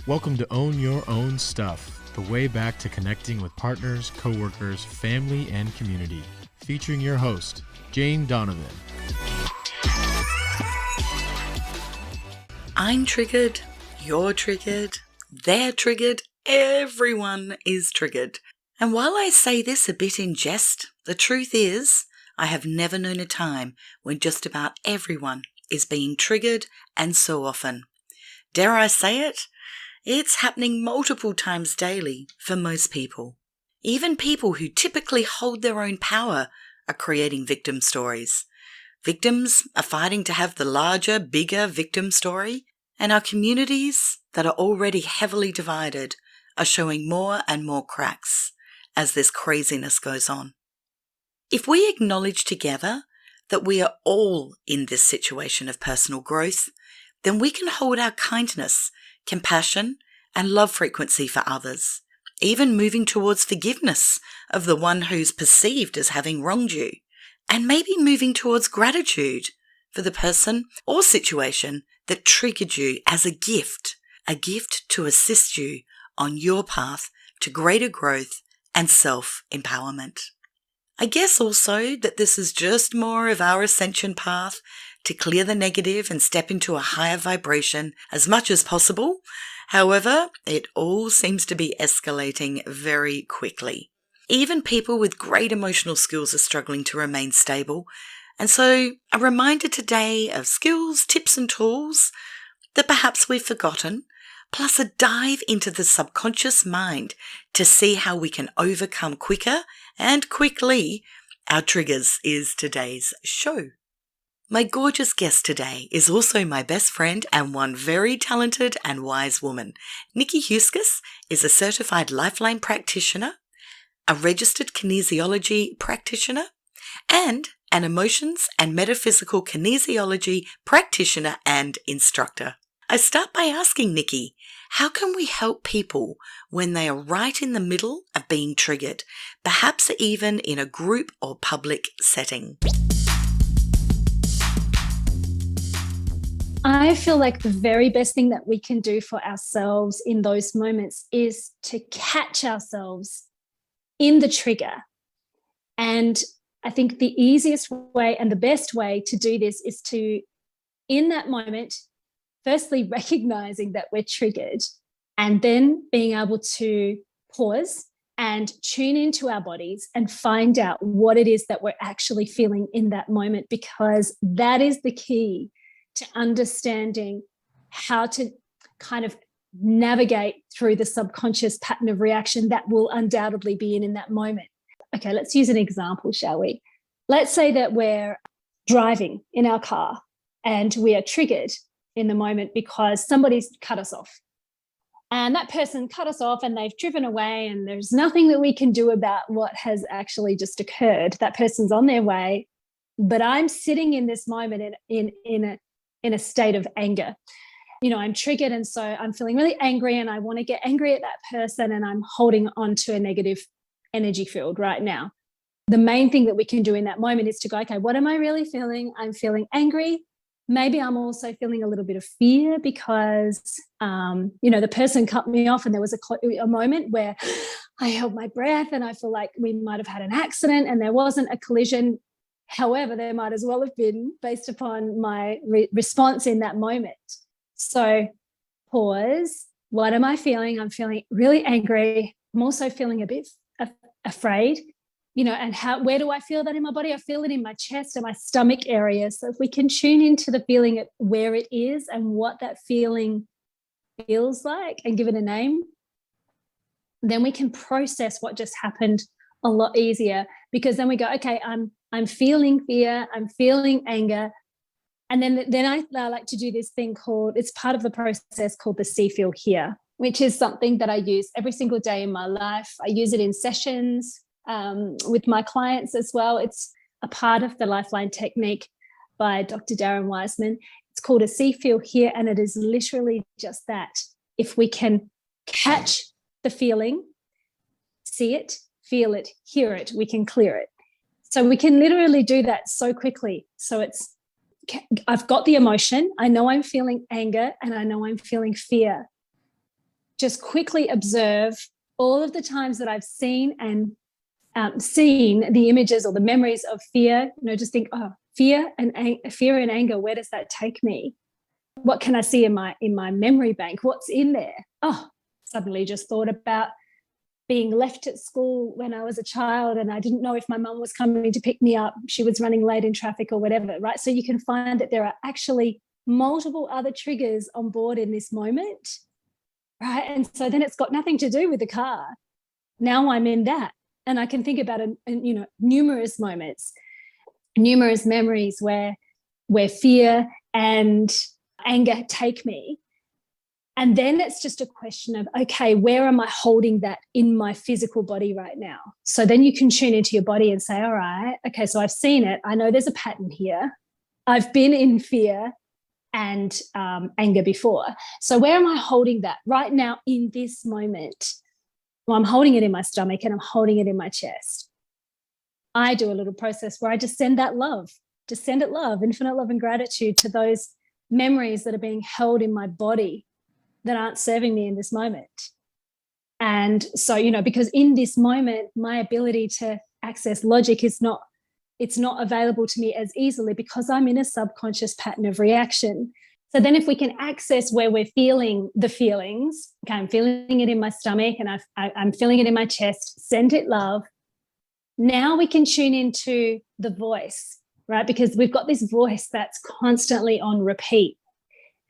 Welcome to Own Your Own Stuff, the way back to connecting with partners, coworkers, family, and community. Featuring your host, Jane Donovan. I'm triggered, you're triggered, they're triggered, everyone is triggered. And while I say this a bit in jest, the truth is I have never known a time when just about everyone is being triggered, and so often. Dare I say it? It's happening multiple times daily for most people. Even people who typically hold their own power are creating victim stories. Victims are fighting to have the larger, bigger victim story, and our communities that are already heavily divided are showing more and more cracks as this craziness goes on. If we acknowledge together that we are all in this situation of personal growth, then we can hold our kindness, compassion, and love frequency for others, even moving towards forgiveness of the one who's perceived as having wronged you, and maybe moving towards gratitude for the person or situation that triggered you as a gift to assist you on your path to greater growth and self-empowerment. I guess also that this is just more of our ascension path to clear the negative and step into a higher vibration as much as possible. However, it all seems to be escalating very quickly. Even people with great emotional skills are struggling to remain stable. And so a reminder today of skills, tips and tools that perhaps we've forgotten, plus a dive into the subconscious mind to see how we can overcome quicker and quickly our triggers is today's show. My gorgeous guest today is also my best friend and one very talented and wise woman. Nikki Heuskes is a certified LifeLine Practitioner, a registered Kinesiology Practitioner, and an Emotions and Metaphysical Kinesiology Practitioner and Instructor. I start by asking Nikki, how can we help people when they are right in the middle of being triggered, perhaps even in a group or public setting? I feel like the very best thing that we can do for ourselves in those moments is to catch ourselves in the trigger. And I think the easiest way and the best way to do this is to, in that moment, firstly recognizing that we're triggered and then being able to pause and tune into our bodies and find out what it is that we're actually feeling in that moment, because that is the key to understanding how to kind of navigate through the subconscious pattern of reaction that will undoubtedly be in that moment. Okay, let's use an example, shall we? Let's say that we're driving in our car and we are triggered in the moment because somebody's cut us off. And that person cut us off and they've driven away and there's nothing that we can do about what has actually just occurred. That person's on their way, but I'm sitting in this moment in a state of anger. You know, I'm triggered, and so I'm feeling really angry and I want to get angry at that person, and I'm holding on to a negative energy field right now. The main thing that we can do in that moment is to go, okay, what am I really feeling? I'm feeling angry. Maybe I'm also feeling a little bit of fear because, the person cut me off and there was a moment where I held my breath and I feel like we might have had an accident and there wasn't a collision. However, there might as well have been based upon my response in that moment. So pause. What am I feeling? I'm feeling really angry. I'm also feeling a bit afraid, and where do I feel that in my body? I feel it in my chest and my stomach area. So if we can tune into the feeling at where it is and what that feeling feels like and give it a name, then we can process what just happened a lot easier, because then we go, okay, I'm feeling fear, I'm feeling anger. And then I like to do this thing called, it's part of the process called the see, feel, hear, which is something that I use every single day in my life. I use it in sessions with my clients as well. It's a part of the LifeLine technique by Dr. Darren Wiseman. It's called a see, feel, hear, and it is literally just that. If we can catch the feeling, see it, feel it, hear it, we can clear it. So we can literally do that so quickly. So I've got the emotion, I know I'm feeling anger, and I know I'm feeling fear. just quickly observe all of the times that I've seen seen the images or the memories of fear. Just think, oh, fear and anger, where does that take me? What can I see in my memory bank? What's in there? Oh, suddenly just thought about being left at school when I was a child and I didn't know if my mum was coming to pick me up. She was running late in traffic or whatever, right? So you can find that there are actually multiple other triggers on board in this moment, right? And so then it's got nothing to do with the car. Now I'm in that. And I can think about numerous moments, numerous memories where fear and anger take me. And then it's just a question of, okay, where am I holding that in my physical body right now? So then you can tune into your body and say, all right, okay, so I've seen it. I know there's a pattern here. I've been in fear and anger before. So where am I holding that right now in this moment? Well, I'm holding it in my stomach and I'm holding it in my chest. I do a little process where I just send that love, infinite love and gratitude to those memories that are being held in my body that aren't serving me in this moment. And so, because in this moment, my ability to access logic it's not available to me as easily because I'm in a subconscious pattern of reaction. So then if we can access where we're feeling the feelings, okay, I'm feeling it in my stomach and I'm feeling it in my chest, send it love. Now we can tune into the voice, right? Because we've got this voice that's constantly on repeat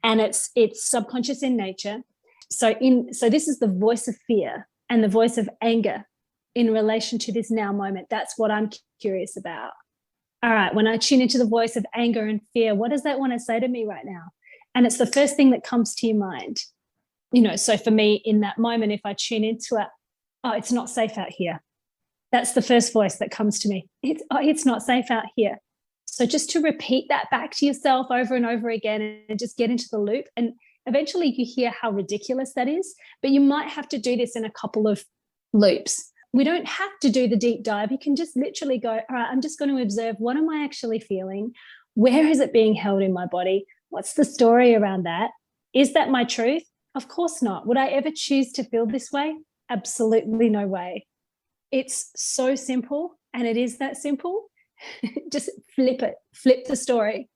and it's subconscious in nature. So this is the voice of fear and the voice of anger in relation to this now moment. That's what I'm curious about. All right, when I tune into the voice of anger and fear, what does that want to say to me right now? And it's the first thing that comes to your mind. So for me in that moment, if I tune into it, oh, it's not safe out here. That's the first voice that comes to me. It's not safe out here. So just to repeat that back to yourself over and over again and just get into the loop. And eventually you hear how ridiculous that is, but you might have to do this in a couple of loops. We don't have to do the deep dive. You can just literally go, all right, I'm just going to observe, what am I actually feeling? Where is it being held in my body? What's the story around that? Is that my truth? Of course not. Would I ever choose to feel this way? Absolutely no way. It's so simple, and it is that simple. Just flip the story.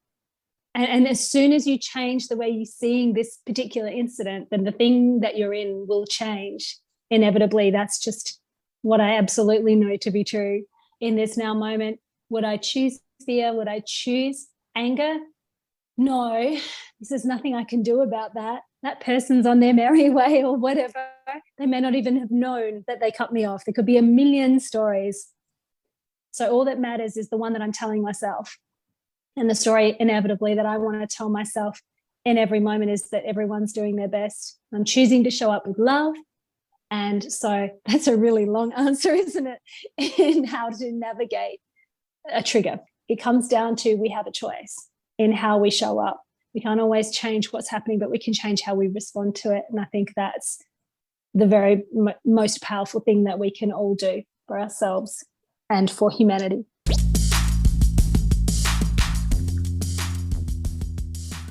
And as soon as you change the way you're seeing this particular incident, then the thing that you're in will change. Inevitably, that's just what I absolutely know to be true in this now moment. Would I choose fear? Would I choose anger? No, there's nothing I can do about that. That person's on their merry way or whatever. They may not even have known that they cut me off. There could be a million stories. So all that matters is the one that I'm telling myself. And the story inevitably that I want to tell myself in every moment is that everyone's doing their best. I'm choosing to show up with love. And so that's a really long answer, isn't it, in how to navigate a trigger. It comes down to we have a choice in how we show up. We can't always change what's happening, but we can change how we respond to it. And I think that's the very most powerful thing that we can all do for ourselves and for humanity.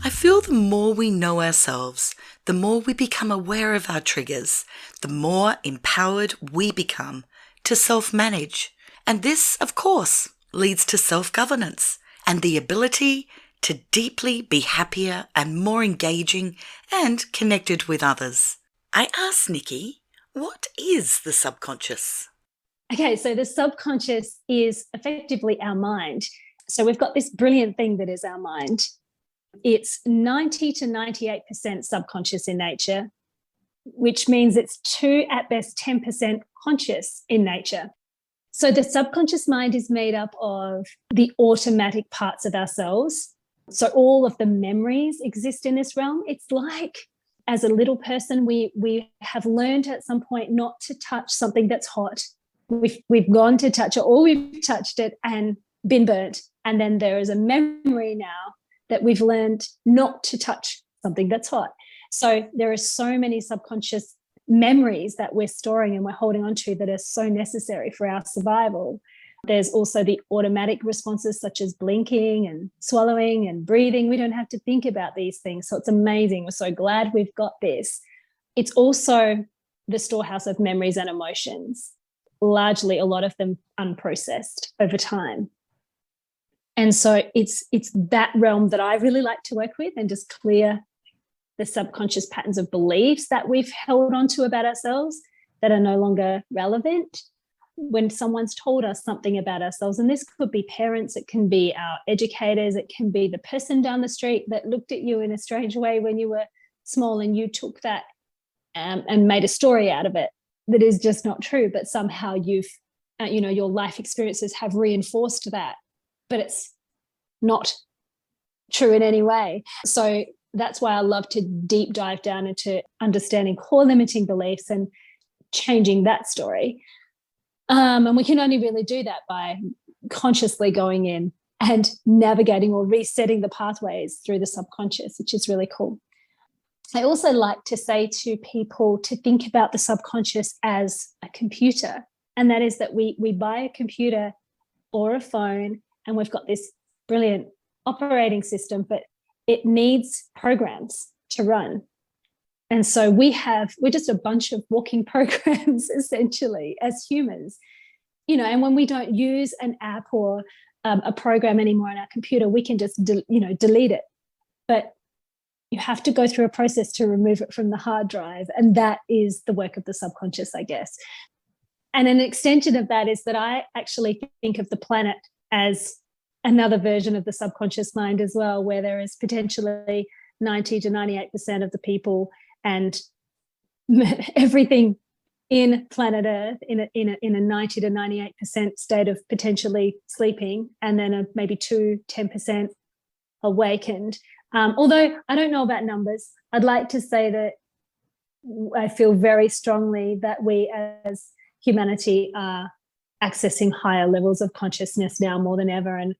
I feel the more we know ourselves, the more we become aware of our triggers, the more empowered we become to self-manage. And this, of course, leads to self-governance and the ability to deeply be happier and more engaging and connected with others. I asked Nikki, what is the subconscious? Okay, so the subconscious is effectively our mind. So we've got this brilliant thing that is our mind. It's 90 to 98% subconscious in nature, which means it's at best 10% conscious in nature. So the subconscious mind is made up of the automatic parts of ourselves. So all of the memories exist in this realm. It's like as a little person, we have learned at some point not to touch something that's hot. We've gone to touch it, or we've touched it and been burnt. And then there is a memory now that we've learned not to touch something that's hot. So there are so many subconscious memories that we're storing and we're holding on to that are so necessary for our survival. There's also the automatic responses such as blinking and swallowing and breathing. We don't have to think about these things. So it's amazing. We're so glad we've got this it's also the storehouse of memories and emotions, largely a lot of them unprocessed over time. And so it's that realm that I really like to work with, and just clear the subconscious patterns of beliefs that we've held onto about ourselves that are no longer relevant. When someone's told us something about ourselves, and this could be parents, it can be our educators, it can be the person down the street that looked at you in a strange way when you were small, and you took that and made a story out of it that is just not true, but somehow you've, your life experiences have reinforced that, but it's not true in any way. So that's why I love to deep dive down into understanding core limiting beliefs and changing that story. And we can only really do that by consciously going in and navigating or resetting the pathways through the subconscious, which is really cool. I also like to say to people to think about the subconscious as a computer. And that is that we buy a computer or a phone, and we've got this brilliant operating system, but it needs programs to run. And so we're just a bunch of walking programs, essentially, as humans. And when we don't use an app or a program anymore on our computer, we can just delete it. But you have to go through a process to remove it from the hard drive. And that is the work of the subconscious, I guess. And an extension of that is that I actually think of the planet as another version of the subconscious mind as well, where there is potentially 90 to 98% of the people and everything in planet Earth in a 90 to 98% state of potentially sleeping, and then maybe 10% awakened. Although I don't know about numbers, I'd like to say that I feel very strongly that we as humanity are accessing higher levels of consciousness now more than ever, and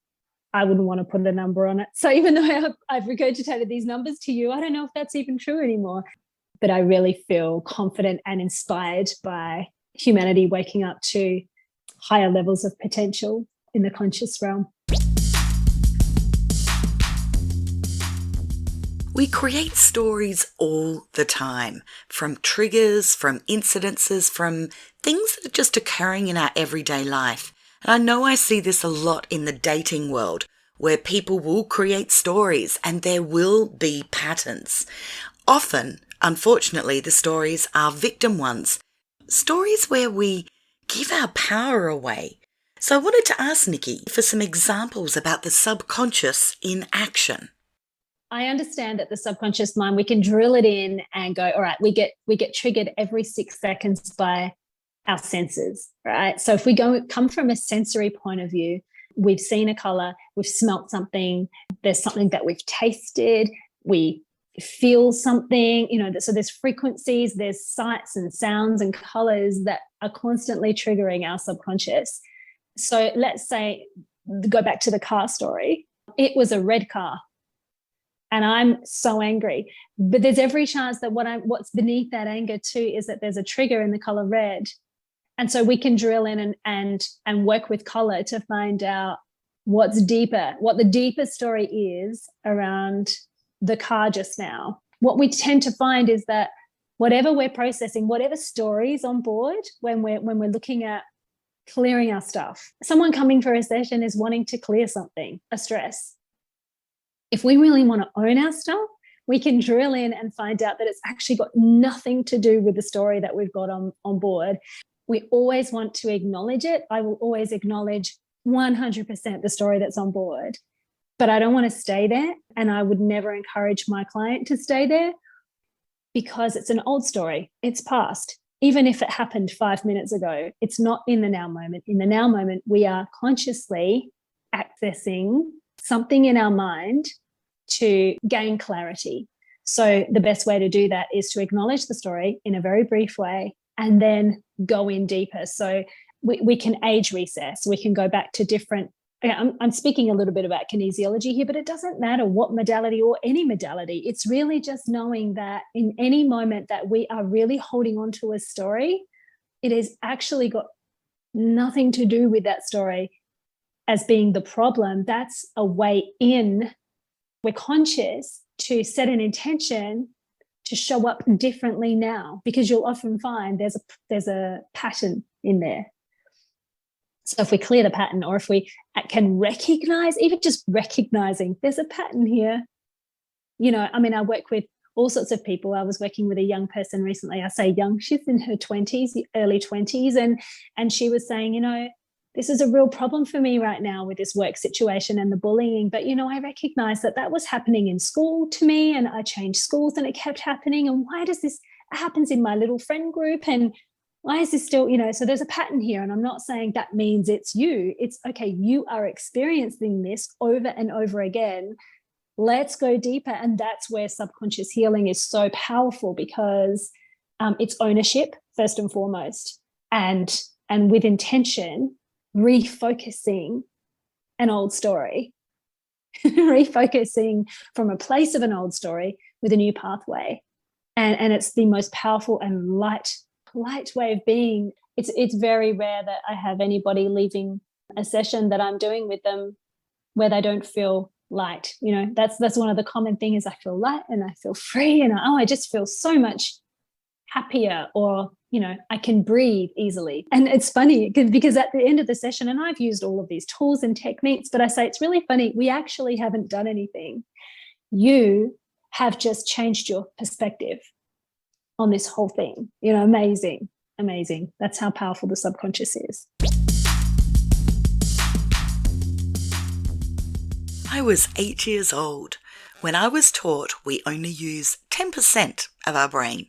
I wouldn't want to put a number on it. So even though I've regurgitated these numbers to you, I don't know if that's even true anymore. But I really feel confident and inspired by humanity waking up to higher levels of potential in the conscious realm. We create stories all the time, from triggers, from incidences, from things that are just occurring in our everyday life. And I know I see this a lot in the dating world, where people will create stories and there will be patterns. Often, unfortunately, the stories are victim ones, stories where we give our power away. So I wanted to ask Nikki for some examples about the subconscious in action. I understand that the subconscious mind, we can drill it in and go, all right, we get triggered every 6 seconds by our senses, right? So if we come from a sensory point of view, we've seen a color, we've smelt something, there's something that we've tasted, we feel something, so there's frequencies, there's sights and sounds and colors that are constantly triggering our subconscious. So let's say, go back to the car story. It was a red car and I'm so angry, but there's every chance that what's beneath that anger too is that there's a trigger in the color red. And so we can drill in and work with color to find out what's deeper, what the deeper story is around the car just now. What we tend to find is that whatever we're processing, whatever stories on board when we're looking at clearing our stuff, someone coming for a session is wanting to clear something, a stress. If we really want to own our stuff, we can drill in and find out that it's actually got nothing to do with the story that we've got on board. We always want to acknowledge it. I will always acknowledge 100% the story that's on board, but I don't want to stay there. And I would never encourage my client to stay there because it's an old story. It's past. Even if it happened 5 minutes ago, it's not in the now moment. In the now moment, we are consciously accessing something in our mind to gain clarity. So the best way to do that is to acknowledge the story in a very brief way and then go in deeper. So we can age recess. We can go back to different, I'm speaking a little bit about kinesiology here, but it doesn't matter what modality or any modality. It's really just knowing that in any moment that we are really holding on to a story, it has actually got nothing to do with that story as being the problem. That's a way in. We're conscious to set an intention to show up differently now, because you'll often find there's a pattern in there. So if we clear the pattern, or if we can recognize, even just recognizing there's a pattern here, I work with all sorts of people. I was working with a young person recently. I say young, she's in her 20s, early 20s. And she was saying, this is a real problem for me right now with this work situation and the bullying. But, I recognize that was happening in school to me, and I changed schools and it kept happening. And why does this happens in my little friend group? And why is this still, so there's a pattern here. And I'm not saying that means it's you. It's okay. You are experiencing this over and over again. Let's go deeper. And that's where subconscious healing is so powerful, because it's ownership first and foremost, and with intention, refocusing an old story, refocusing from a place of an old story with a new pathway. And it's the most powerful and light way of being. It's very rare that I have anybody leaving a session that I'm doing with them where they don't feel light. That's one of the common things. I feel light and I feel free, and I just feel so much happier, or I can breathe easily. And it's funny because at the end of the session, and I've used all of these tools and techniques, but I say it's really funny, we actually haven't done anything. You have just changed your perspective on this whole thing. Amazing. That's how powerful the subconscious is. I was 8 years old when I was taught we only use 10% of our brain.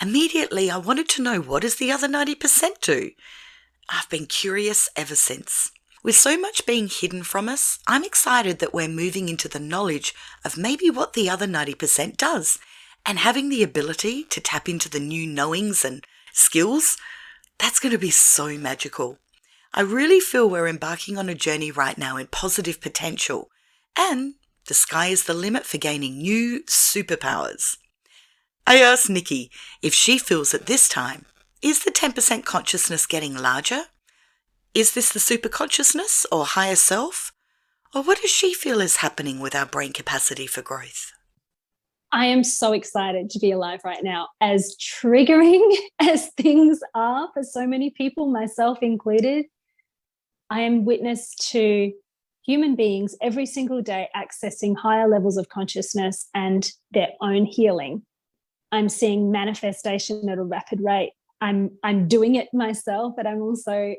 Immediately, I wanted to know, what does the other 90% do? I've been curious ever since. With so much being hidden from us, I'm excited that we're moving into the knowledge of maybe what the other 90% does, and having the ability to tap into the new knowings and skills. That's going to be so magical. I really feel we're embarking on a journey right now in positive potential, and the sky is the limit for gaining new superpowers. I asked Nikki if she feels at this time, is the 10% consciousness getting larger? Is this the superconsciousness or higher self? Or what does she feel is happening with our brain capacity for growth? I am so excited to be alive right now. As triggering as things are for so many people, myself included, I am witness to human beings every single day accessing higher levels of consciousness and their own healing. I'm seeing manifestation at a rapid rate. I'm doing it myself, but I'm also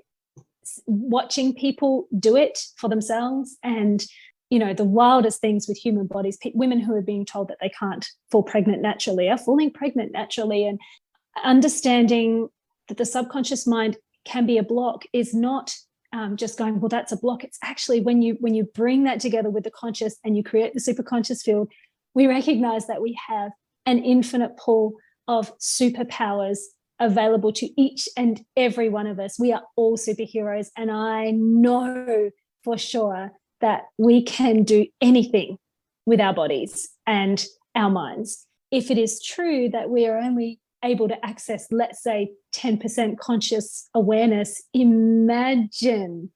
watching people do it for themselves. And, the wildest things with human bodies, women who are being told that they can't fall pregnant naturally are falling pregnant naturally. And understanding that the subconscious mind can be a block is not just going, well, that's a block. It's actually when you bring that together with the conscious and you create the superconscious field, we recognize that we have an infinite pool of superpowers available to each and every one of us. We are all superheroes. And I know for sure that we can do anything with our bodies and our minds. If it is true that we are only able to access, let's say, 10% conscious awareness, imagine,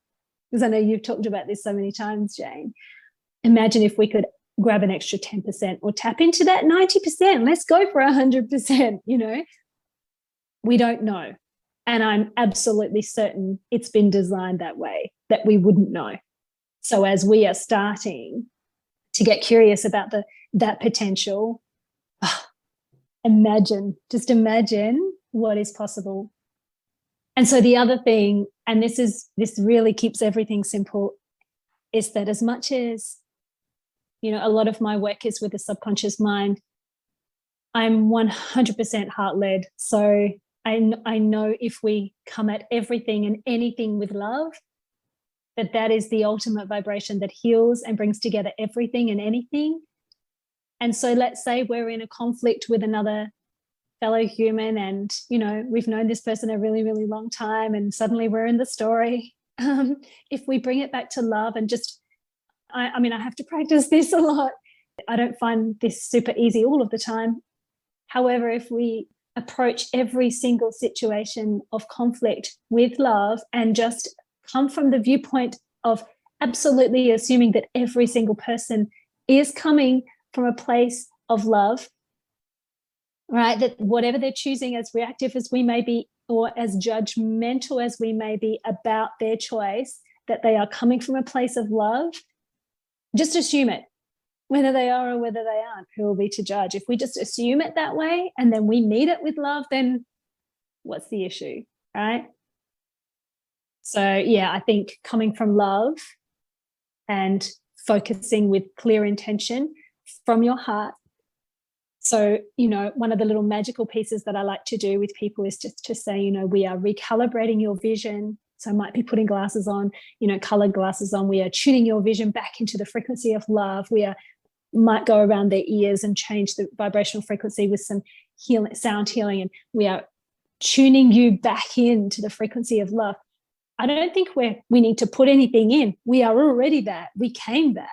because I know you've talked about this so many times, Jane, imagine if we could grab an extra 10% or tap into that 90%. Let's go for 100%, We don't know. And I'm absolutely certain it's been designed that way, that we wouldn't know. So as we are starting to get curious about that potential, just imagine what is possible. And so the other thing, and this really keeps everything simple, is that as much as, a lot of my work is with the subconscious mind, I'm 100% heart-led. So I know if we come at everything and anything with love, that is the ultimate vibration that heals and brings together everything and anything. And so let's say we're in a conflict with another fellow human, and, we've known this person a really, really long time, and suddenly we're in the story. If we bring it back to love and just, I have to practice this a lot. I don't find this super easy all of the time. However, if we approach every single situation of conflict with love and just come from the viewpoint of absolutely assuming that every single person is coming from a place of love, right? That whatever they're choosing, as reactive as we may be, or as judgmental as we may be about their choice, that they are coming from a place of love, just assume it. Whether they are or whether they aren't, who will be to judge? If we just assume it that way and then we meet it with love, then what's the issue, right? So yeah, I think coming from love and focusing with clear intention from your heart. So, one of the little magical pieces that I like to do with people is just to say, we are recalibrating your vision. So I might be putting glasses on, colored glasses on. We are tuning your vision back into the frequency of love. Might go around their ears and change the vibrational frequency with some sound healing. And we are tuning you back into the frequency of love. I don't think we need to put anything in. We are already that. We came that.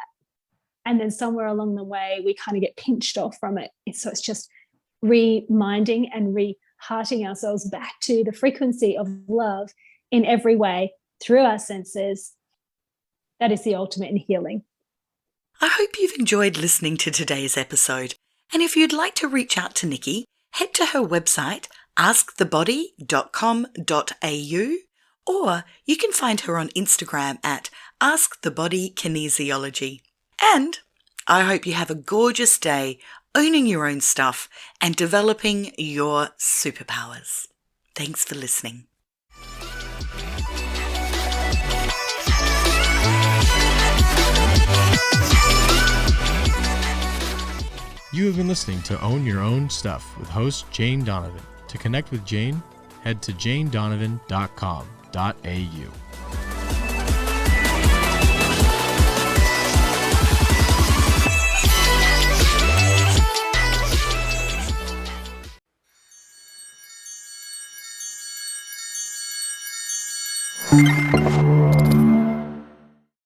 And then somewhere along the way, we kind of get pinched off from it. So it's just reminding and re-hearting ourselves back to the frequency of love in every way through our senses. That is the ultimate in healing. I hope you've enjoyed listening to today's episode. And if you'd like to reach out to Nikki, head to her website, askthebody.com.au, or you can find her on Instagram at asktheBodyKinesiology. And I hope you have a gorgeous day owning your own stuff and developing your superpowers. Thanks for listening. You have been listening to Own Your Own Stuff with host Jane Donovan. To connect with Jane, head to janedonovan.com.au.